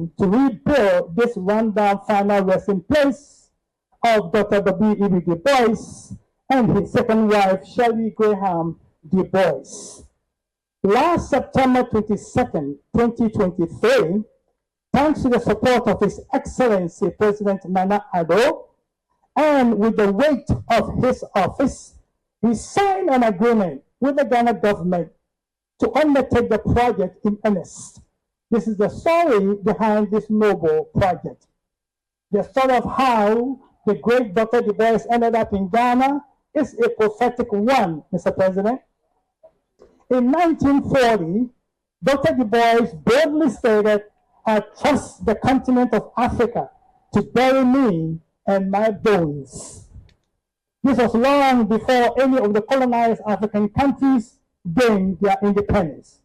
mission to rebuild this rundown final resting place of Dr. W.E.B Du Bois and his second wife, Shelley Graham Du Bois. Last September 22nd, 2023, thanks to the support of His Excellency President Nana Addo, and with the weight of his office, he signed an agreement with the Ghana government to undertake the project in earnest. This is the story behind this noble project. The story of how the great Dr. Du Bois ended up in Ghana is a prophetic one, Mr. President. In 1940, Dr. Du Bois boldly stated, "I trust the continent of Africa to bury me and my bones." This was long before any of the colonized African countries gained their independence.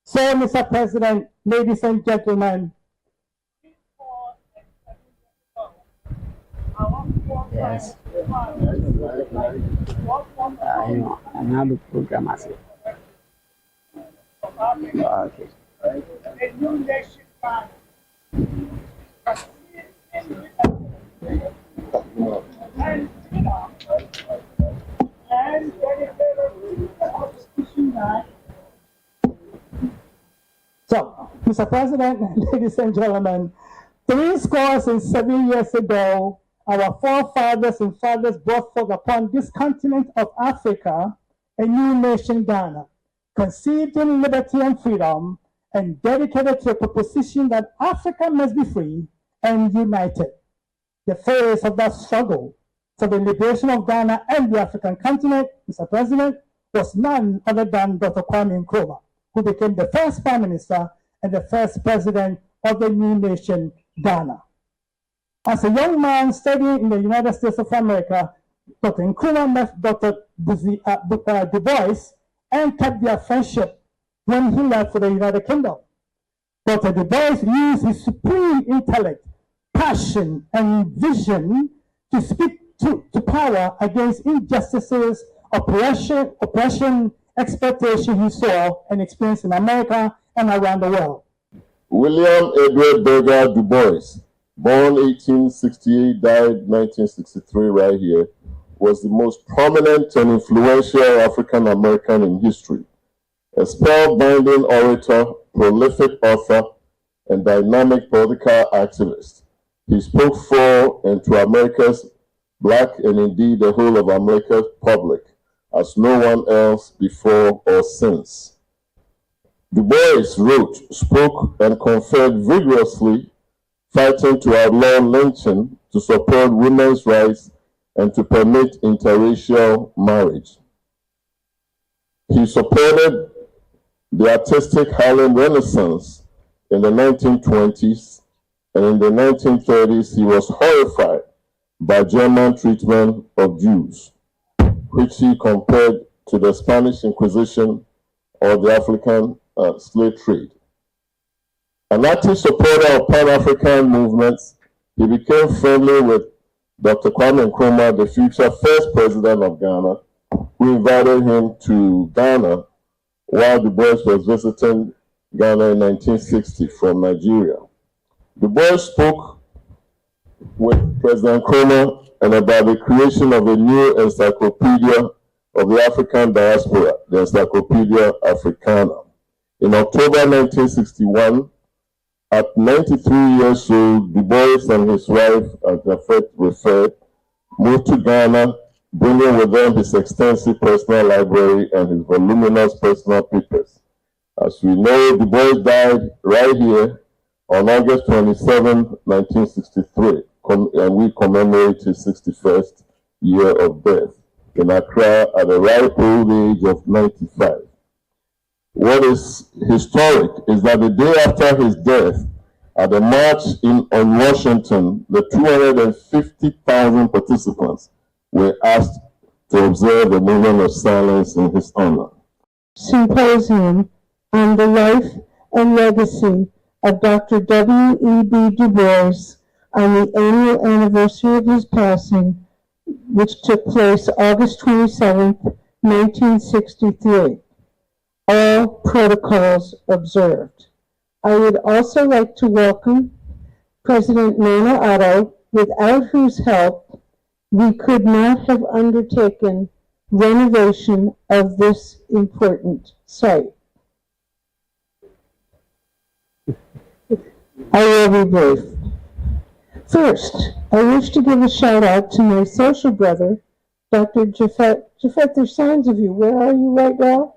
So, Mr. President, ladies and gentlemen, yes, another program as it. Okay. A new nation plan. And so, Mr. President, ladies and gentlemen, 7 years ago, our forefathers and fathers brought forth upon this continent of Africa a new nation, Ghana, conceived in liberty and freedom, and dedicated to a proposition that Africa must be free and united. The face of that struggle for the liberation of Ghana and the African continent, Mr. President, was none other than Dr. Kwame Nkrumah, who became the first Prime Minister and the first President of the new nation, Ghana. As a young man studying in the United States of America, Dr. Nkrumah met Dr. Du Bois and kept their friendship when he left for the United Kingdom. Dr. Du Bois used his supreme intellect, passion, and vision to speak to power against injustices, oppression, exploitation he saw and experienced in America and around the world. William Edward Burger Du Bois, born 1868, died 1963 right here, was the most prominent and influential African American in history. A spellbinding orator, prolific author, and dynamic political activist. He spoke for and to America's Black and indeed the whole of America's public as no one else before or since. Du Bois wrote, spoke, and conferred vigorously, fighting to outlaw lynching, to support women's rights, and to permit interracial marriage. He supported the artistic Harlem Renaissance in the 1920s, and in the 1930s he was horrified by German treatment of Jews, which he compared to the Spanish Inquisition or the African slave trade. An active supporter of Pan-African movements, he became friendly with Dr. Kwame Nkrumah, the future first president of Ghana, who invited him to Ghana while Du Bois was visiting Ghana in 1960 from Nigeria. Du Bois spoke with President Nkrumah and about the creation of a new encyclopedia of the African diaspora, the Encyclopedia Africana. In October 1961, at 93 years old, Du Bois and his wife, as Jafet referred, moved to Ghana, bringing with them his extensive personal library and his voluminous personal papers. As we know, Du Bois died right here on August 27, 1963, and we commemorate his 61st year of death in Accra at the ripe old age of 95. What is historic is that the day after his death, at the march on Washington, the 250,000 participants were asked to observe a moment of silence in his honor. Symposium on the life and legacy of Dr. W.E.B Du Bois on the annual anniversary of his passing, which took place August 27, 1963. All protocols observed. I would also like to welcome President Nana Otto, without whose help we could not have undertaken renovation of this important site. I will be brief. First, I wish to give a shout out to my social brother, Dr. Jafet. Jafet, there's signs of you. Where are you right now?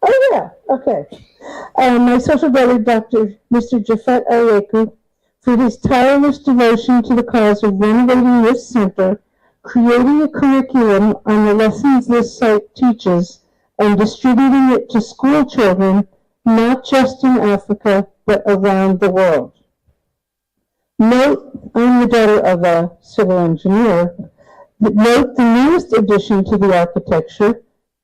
Oh yeah, okay. My social brother, Mr. Jafet Areku, for his tireless devotion to the cause of renovating this center, creating a curriculum on the lessons this site teaches, and distributing it to school children, not just in Africa, but around the world. Note, I'm the daughter of a civil engineer. Note the newest addition to the architecture,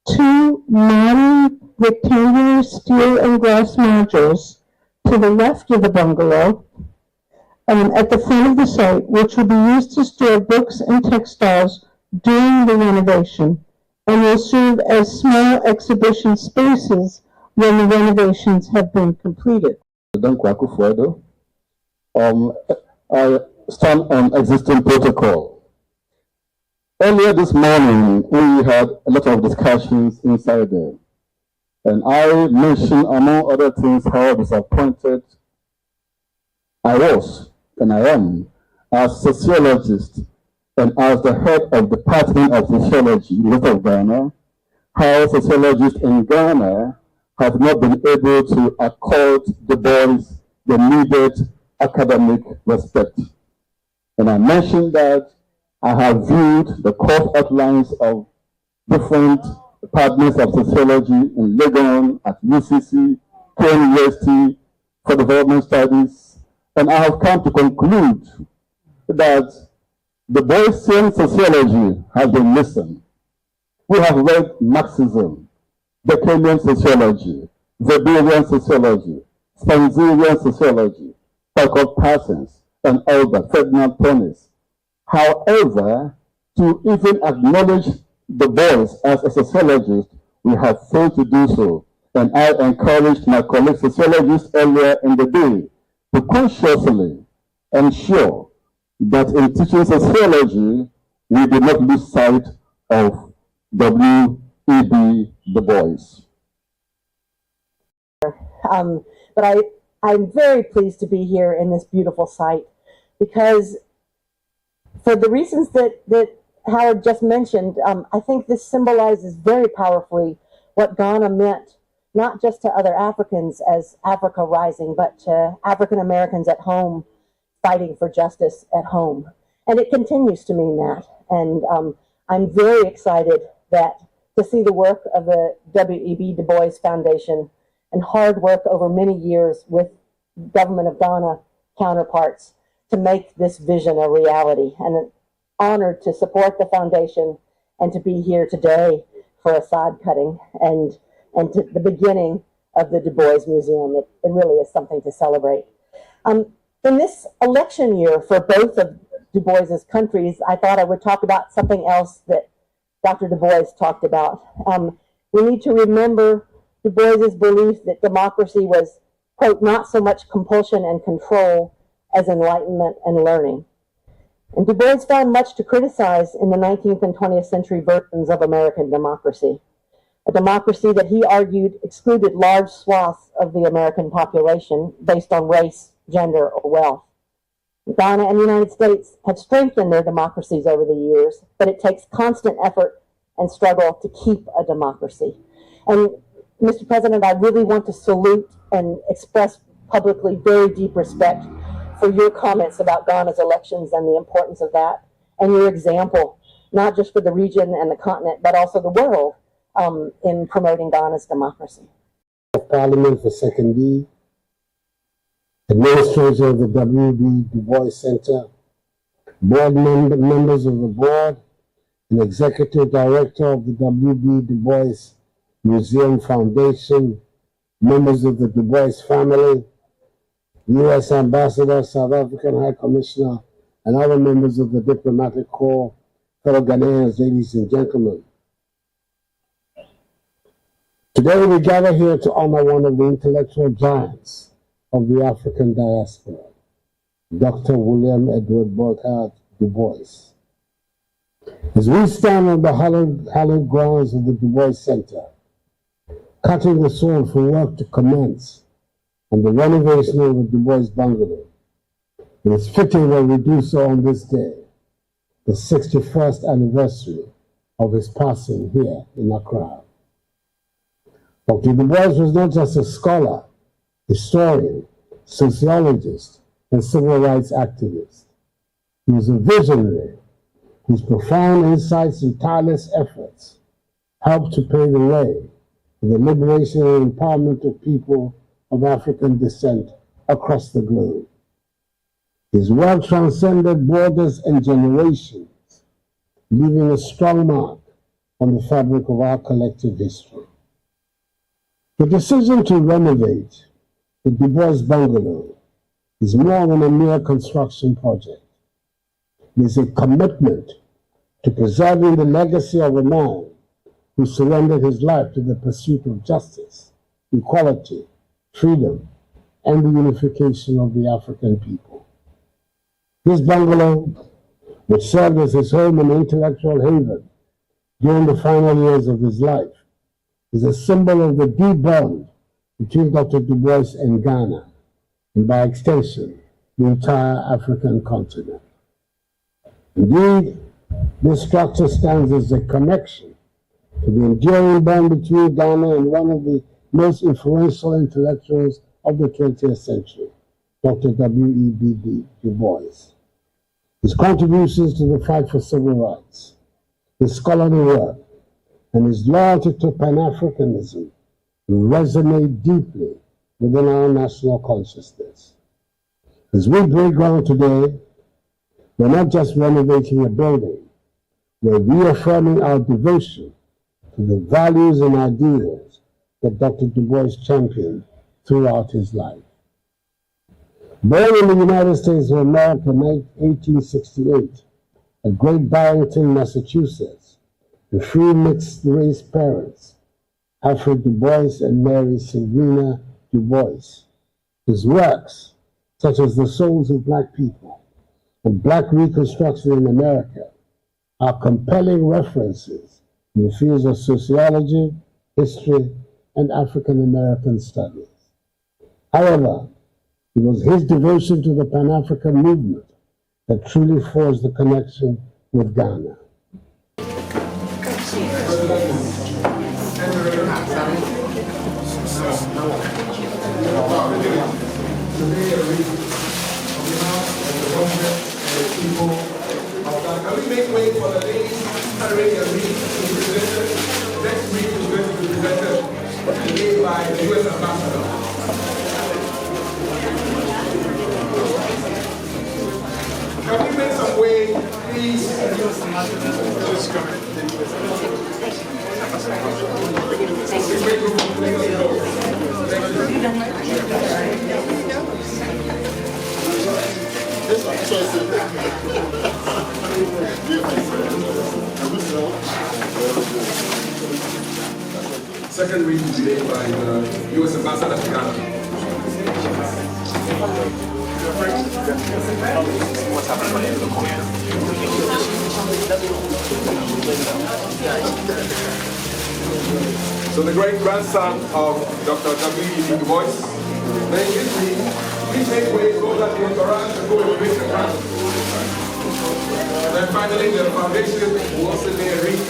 2 modern rectangular steel and glass modules to the left of the bungalow at the front of the site, which will be used to store books and textiles during the renovation and will serve as small exhibition spaces when the renovations have been completed. I stand on existing protocol. Earlier this morning, we had a lot of discussions inside there. And I mentioned, among other things, how disappointed I was, and I am, as sociologist and as the head of the Department of Sociology in the University of Ghana, how sociologists in Ghana have not been able to accord the boys the needed academic respect. And I mentioned that I have viewed the course outlines of different departments of sociology in Legon, at UCC, Cambridge University for Development Studies, and I have come to conclude that the Boysian sociology has been missing. We have read Marxism, Beckhamian sociology, Weberian sociology, Spenzerian sociology, Michael Parsons, and Albert Ferdinand Pennis. However, to even acknowledge the boys as a sociologist, we have failed to do so. And I encouraged my colleague sociologists earlier in the day to consciously ensure that in teaching sociology, we do not lose sight of W.E.B Du Bois. But I'm very pleased to be here in this beautiful site because for the reasons that Howard just mentioned, I think this symbolizes very powerfully what Ghana meant, not just to other Africans as Africa rising, but to African Americans at home fighting for justice at home. And it continues to mean that. And I'm very excited to see the work of the W.E.B Du Bois Foundation and hard work over many years with government of Ghana counterparts to make this vision a reality. And honored to support the foundation and to be here today for a sod cutting and to the beginning of the Du Bois Museum. It really is something to celebrate. In this election year for both of Du Bois's countries, I thought I would talk about something else that Dr. Du Bois talked about. We need to remember Du Bois's belief that democracy was, quote, not so much compulsion and control as enlightenment and learning. And Du Bois found much to criticize in the 19th and 20th century versions of American democracy, a democracy that he argued excluded large swaths of the American population based on race, gender, or wealth. Ghana and the United States have strengthened their democracies over the years, but it takes constant effort and struggle to keep a democracy. And Mr. President, I really want to salute and express publicly very deep respect for your comments about Ghana's elections and the importance of that, and your example, not just for the region and the continent, but also the world in promoting Ghana's democracy. Parliament for 2nd B, administrator of the W.E.B Du Bois Center, board members of the board, and executive director of the W.E.B Du Bois Museum Foundation, members of the Du Bois family, U.S. Ambassador, South African High Commissioner, and other members of the diplomatic corps, fellow Ghanaians, ladies and gentlemen. Today we gather here to honor one of the intellectual giants of the African diaspora, Dr. William Edward Du Bois. As we stand on the hallowed grounds of the Du Bois Center, cutting the sword for work to commence on the renovation of the Du Bois bungalow, it is fitting that we do so on this day, the 61st anniversary of his passing here in Accra. Dr. Du Bois was not just a scholar, historian, sociologist, and civil rights activist. He was a visionary whose profound insights and tireless efforts helped to pave the way for the liberation and empowerment of people of African descent across the globe. His work transcended borders and generations, leaving a strong mark on the fabric of our collective history. The decision to renovate the Du Bois bungalow is more than a mere construction project. It is a commitment to preserving the legacy of a man who surrendered his life to the pursuit of justice, equality, freedom, and the unification of the African people. This bungalow, which served as his home and intellectual haven during the final years of his life, is a symbol of the deep bond between Dr. Du Bois and Ghana, and by extension, the entire African continent. Indeed, this structure stands as a connection to the enduring bond between Ghana and one of the most influential intellectuals of the 20th century, Dr. W.E.B Du Bois. His contributions to the fight for civil rights, his scholarly work, and his loyalty to Pan-Africanism resonate deeply within our national consciousness. As we break ground today, we're not just renovating a building, we're reaffirming our devotion to the values and ideals that Dr. Du Bois championed throughout his life. Born in the United States of America in 1868, at Great Barrington, Massachusetts, to three mixed-race parents, Alfred Du Bois and Mary Silvina Du Bois. His works, such as The Souls of Black People and Black Reconstruction in America, are compelling references in the fields of sociology, history, and African American studies. However, it was his devotion to the Pan-African movement that truly forged the connection with Ghana. Can we make way for the ladies carrying a wreath to be presented? Next wreath is going to be presented today by the U.S. Ambassador. Can we make some way, please? Just come in. Second reading today by the U.S. Ambassador to Ghana. So the great grandson of Dr. W.E.B Du Bois, then please make way so that the entourage can go and raise the crown. And then finally the foundation will also lay a wreath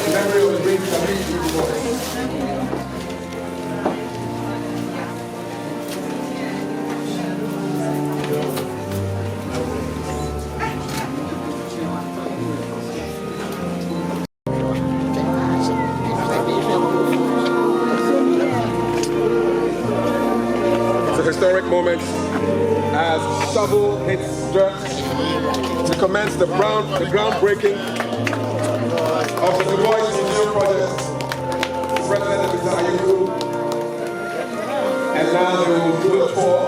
in memory of the great W.E.B Du Bois. Historic moment as shovel hits dirt to commence the groundbreaking of the Du Bois Museum project. President of Zaire, and now they will do a tour.